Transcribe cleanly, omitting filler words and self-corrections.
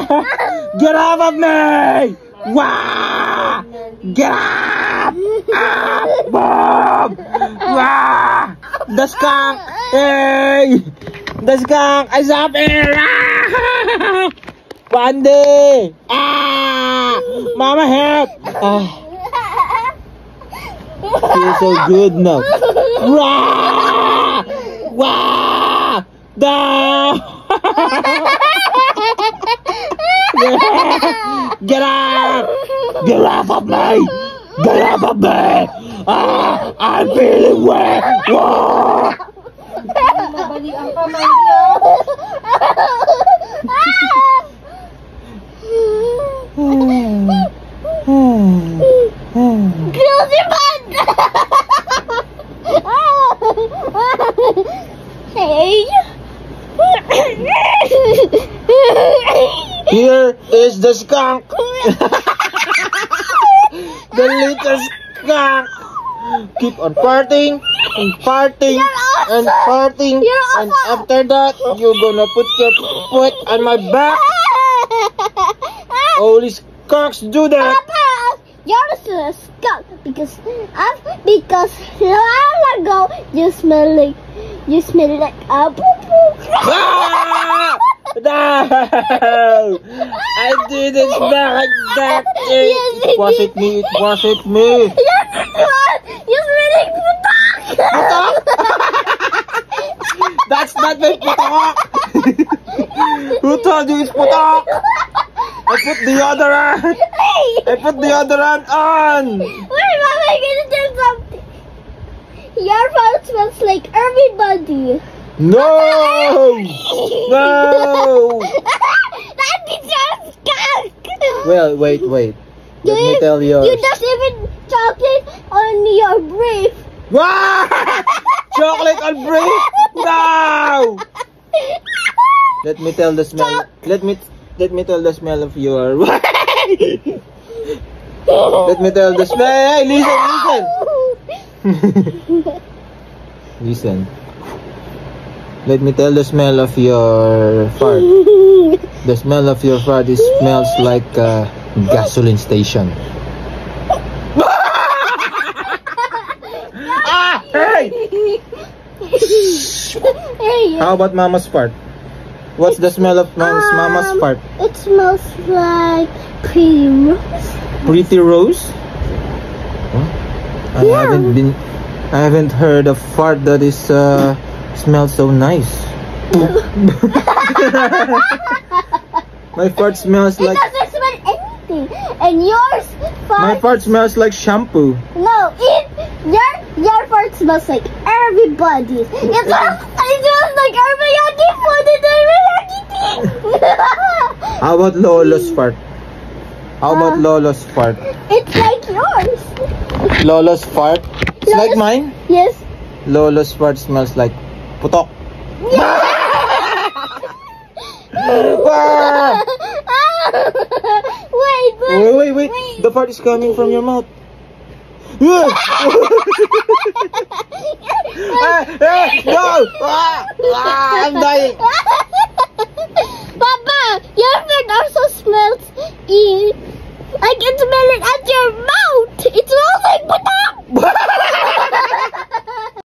Get off of me! Wah! Get up! Bob! Wah! The skunk! Hey! The skunk is up here! Bandy! Mama help! Feels so good now. Wah! Wah! Down! Get up! Get off of me! Get off of me! I'm feeling wet! Whoa! Mabali ang kamay niyo. Guilty man! Hey! Here is the skunk! The little skunk! Keep on farting and farting and farting, and after that you're gonna put your foot on my back. Only skunks do that. Papa, you're a skunk because a while ago you smell like a poo-poo. No! I didn't smell like that. Yes, It wasn't me. It wasn't me. You're smelling putok. That's not my putok. Who told you it's putok? I put deodorant. I put deodorant on. Wait, Mama, I'm gonna do something. Your phone smells like everybody. No! No! That is your skunk. Well, wait. Let me tell you. You just even chocolate on your brief. Chocolate on break? No! Let me tell the smell. Let me tell the smell of your. Let me tell the smell. Hey, listen. Listen. Let me tell the smell of your fart. The smell of your fart smells like a gasoline station. Hey! How about Mama's fart? What's the smell of Mama's fart? It smells like pretty rose. Pretty rose? Huh? I haven't heard a fart that is smells so nice. My fart smells like. It doesn't smell anything, and yours fart. My fart smells like shampoo. No, your fart smells like everybody. It smells like everybody food and everybody thing. How about Lolo's fart? How about Lolo's fart? It's like yours. Lolo's fart? It's like mine? Yes. Lolo's fart smells like putok. Wait. The fart is coming from your mouth. No! I'm dying.